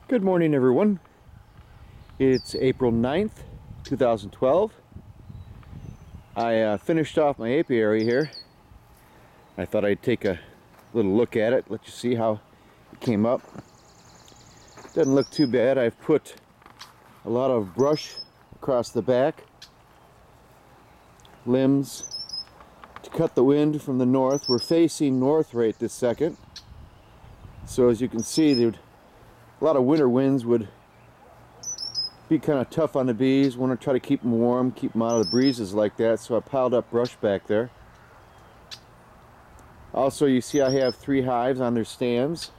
Good morning, everyone. It's April 9th, 2012. I finished off my apiary here. I thought I'd take a little look at it, let you see how it came up. Doesn't look too bad. I've put a lot of brush across the back, limbs to cut the wind from the north. We're facing north right this second. So as you can see, a lot of winter winds would be kind of tough on the bees. Want to try to keep them warm, keep them out of the breezes like that, so I piled up brush back there. Also, you see I have 3 hives on their stands.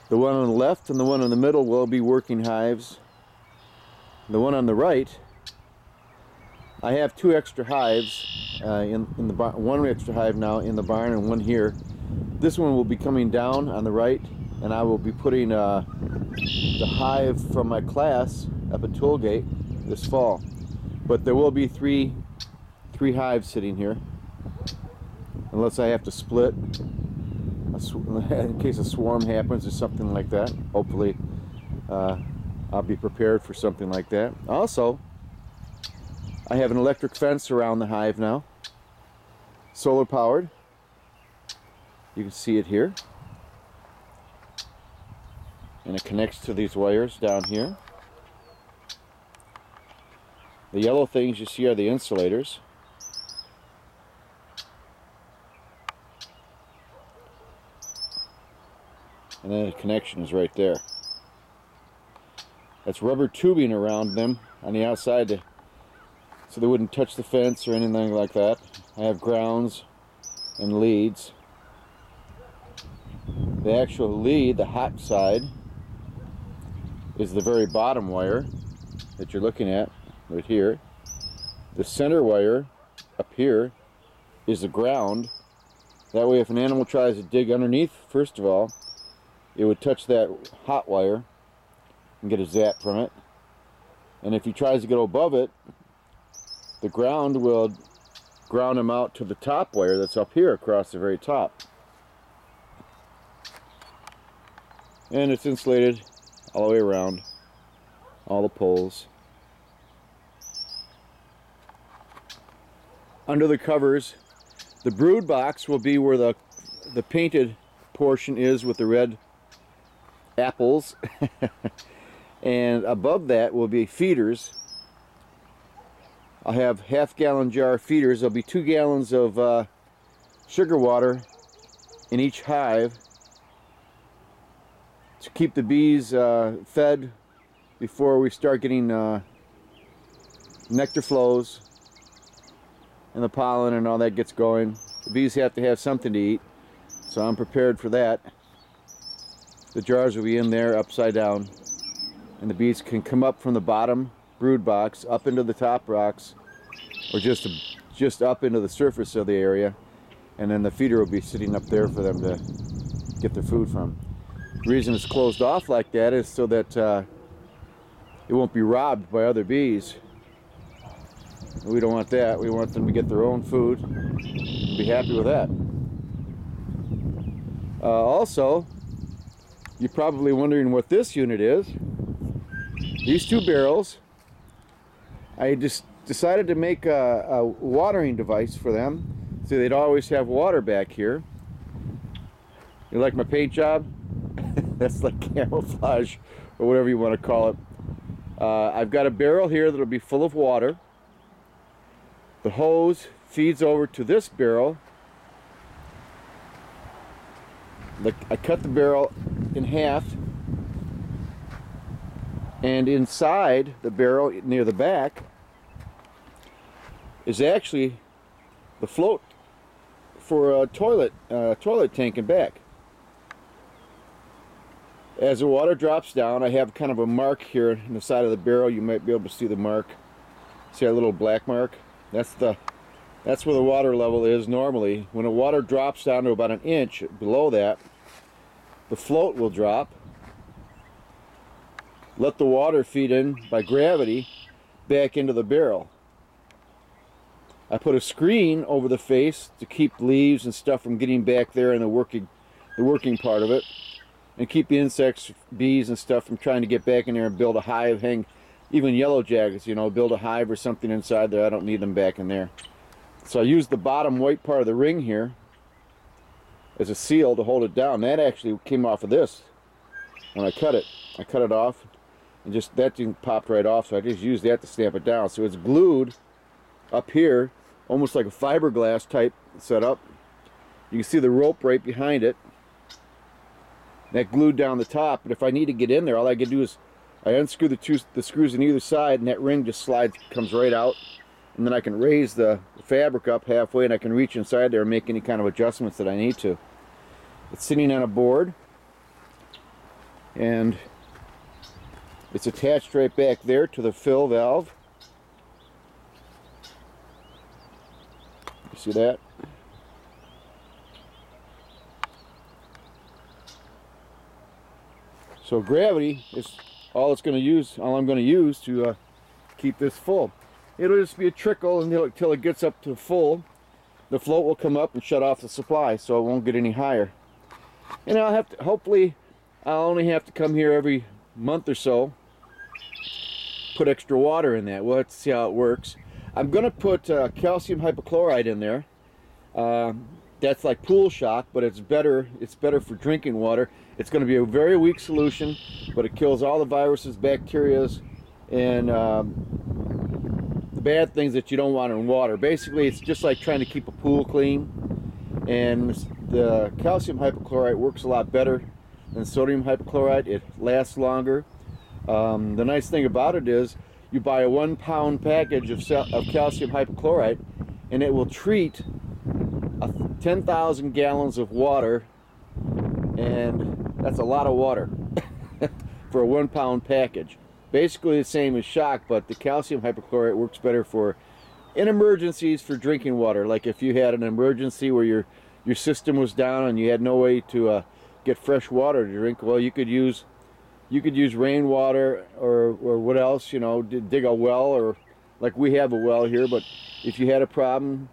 The one on the left and the one in the middle will be working hives. The one on the right, I have 2 extra hives in the barn, 1 extra hive now in the barn and 1 here. This one will be coming down on the right, and I will be putting the hive from my class up at Tollgate this fall. But there will be three hives sitting here, unless I have to split in case a swarm happens or something like that. Hopefully I'll be prepared for something like that. Also, I have an electric fence around the hive now, solar powered. You can see it here, and it connects to these wires down here. The yellow things you see are the insulators. And then the connection is right there. That's rubber tubing around them on the outside so they wouldn't touch the fence or anything like that. I have grounds and leads. The actual lead, the hot side, is the very bottom wire that you're looking at right here. The center wire up here is the ground. That way if an animal tries to dig underneath, first of all, it would touch that hot wire and get a zap from it. And if he tries to get above it, the ground will ground him out to the top wire that's up here across the very top. And it's insulated all the way around, all the poles. Under the covers, the brood box will be where the painted portion is with the red apples. And above that will be feeders. I'll have half-gallon jar feeders. There'll be 2 gallons of sugar water in each hive to keep the bees fed before we start getting nectar flows and the pollen and all that gets going. The bees have to have something to eat, so I'm prepared for that. The jars will be in there upside down, and the bees can come up from the bottom brood box up into the top box, or just up into the surface of the area, and then the feeder will be sitting up there for them to get their food from. The reason it's closed off like that is so that it won't be robbed by other bees. We don't want that. We want them to get their own food. Be happy with that. Also, you're probably wondering what this unit is. These 2 barrels, I just decided to make a watering device for them so they'd always have water back here. You like my paint job? That's like camouflage or whatever you want to call it. I've got a barrel here that'll be full of water. The hose feeds over to this barrel. I cut the barrel in half, and inside the barrel near the back is actually the float for a toilet tank and back. As the water drops down, I have kind of a mark here in the side of the barrel. You might be able to see the mark. See that little black mark? That's where the water level is normally. When the water drops down to about 1 inch below that, the float will drop. Let the water feed in by gravity back into the barrel. I put a screen over the face to keep leaves and stuff from getting back there in the working part of it. and keep the insects, bees and stuff from trying to get back in there and build a hive, hang even yellow jackets, you know, build a hive or something inside there. I don't need them back in there. So I used the bottom white part of the ring here as a seal to hold it down. That actually came off of this when I cut it. I cut it off and just that thing popped right off, so I just used that to stamp it down. So it's glued up here, almost like a fiberglass type setup. You can see the rope right behind it. That glued down the top, but if I need to get in there, all I can do is I unscrew the screws on either side, and that ring just slides, comes right out, and then I can raise the fabric up halfway, and I can reach inside there and make any kind of adjustments that I need to. It's sitting on a board, and it's attached right back there to the fill valve. You see that? So gravity is all I'm going to use to keep this full. It'll just be a trickle until it gets up to full. The float will come up and shut off the supply, so it won't get any higher. And I'll have to, hopefully, I'll only have to come here every month or so, put extra water in that. We'll have to see how it works. I'm going to put calcium hypochlorite in there. That's like pool shock, but it's better for drinking water. It's going to be a very weak solution, but it kills all the viruses, bacterias, and the bad things that you don't want in water. Basically, it's just like trying to keep a pool clean, and the calcium hypochlorite works a lot better than sodium hypochlorite. It lasts longer. The nice thing about it is you buy a 1 pound package of calcium hypochlorite, and it will treat 10,000 gallons of water, and that's a lot of water for a 1 pound package. Basically the same as shock, but the calcium hypochlorite works better in emergencies for drinking water. Like if you had an emergency where your system was down and you had no way to get fresh water to drink, well, you could use rainwater or what else, you know, dig a well, or like we have a well here. But if you had a problem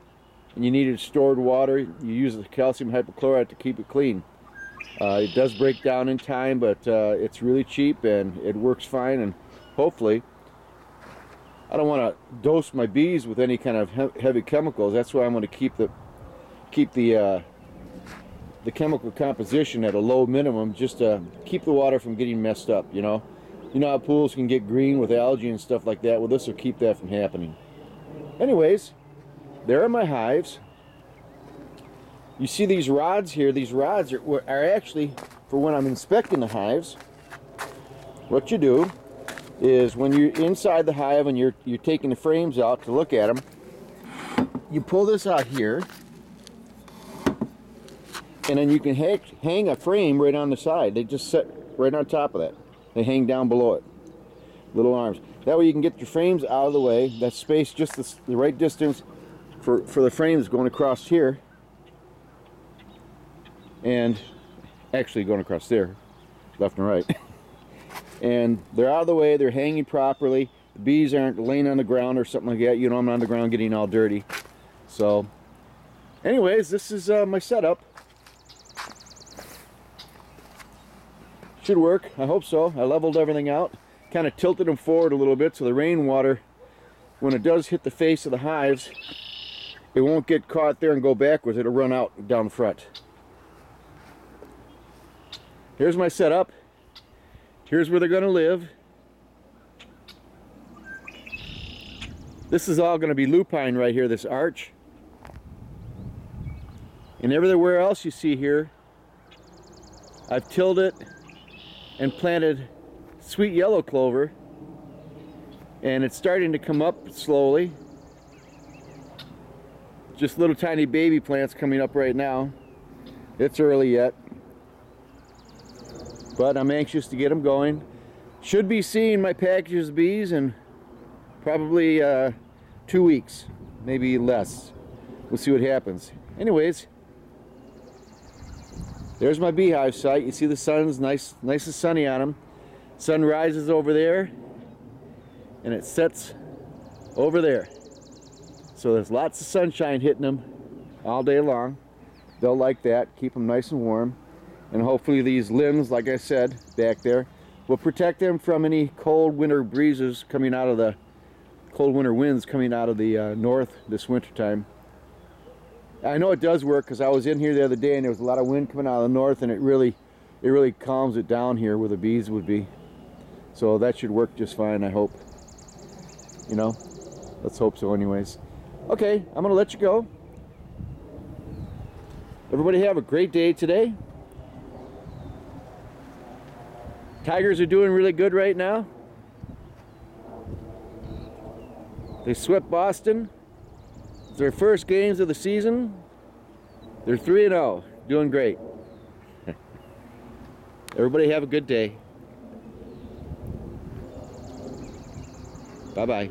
and you needed stored water, you use the calcium hypochlorite to keep it clean. It does break down in time, but it's really cheap and it works fine. And hopefully, I don't want to dose my bees with any kind of heavy chemicals. That's why I'm going to keep the chemical composition at a low minimum, just to keep the water from getting messed up. You know how pools can get green with algae and stuff like that. Well, this will keep that from happening. Anyways, there are my hives. You see these rods here? These rods are actually for when I'm inspecting the hives. What you do is when you're inside the hive and you're taking the frames out to look at them, you pull this out here, and then you can hang a frame right on the side. They just set right on top of that. They hang down below it. Little arms. That way you can get your frames out of the way. That space, just the right distance for the frames going across here. And actually going across there, left and right. And they're out of the way, they're hanging properly. The bees aren't laying on the ground or something like that. You know, I'm on the ground getting all dirty. So, anyways, this is my setup. Should work, I hope so. I leveled everything out. Kind of tilted them forward a little bit so the rainwater, when it does hit the face of the hives, it won't get caught there and go backwards. It'll run out down the front. Here's my setup. Here's where they're going to live. This is all going to be lupine right here, this arch. And everywhere else you see here, I've tilled it and planted sweet yellow clover. And it's starting to come up slowly. Just little tiny baby plants coming up right now. It's early yet, but I'm anxious to get them going. Should be seeing my packages of bees in probably 2 weeks, maybe less. We'll see what happens. Anyways, there's my beehive site. You see the sun's nice and sunny on them. Sun rises over there and it sets over there. So there's lots of sunshine hitting them all day long. They'll like that, keep them nice and warm. And hopefully these limbs, like I said, back there, will protect them from any cold winter breezes coming out of the cold winter winds coming out of the north this winter time. I know it does work because I was in here the other day and there was a lot of wind coming out of the north, and it really calms it down here where the bees would be. So that should work just fine, I hope. You know, let's hope so anyways. Okay, I'm gonna let you go. Everybody have a great day today. Tigers are doing really good right now. They swept Boston. It's their first games of the season. They're 3-0, doing great. Everybody have a good day. Bye-bye.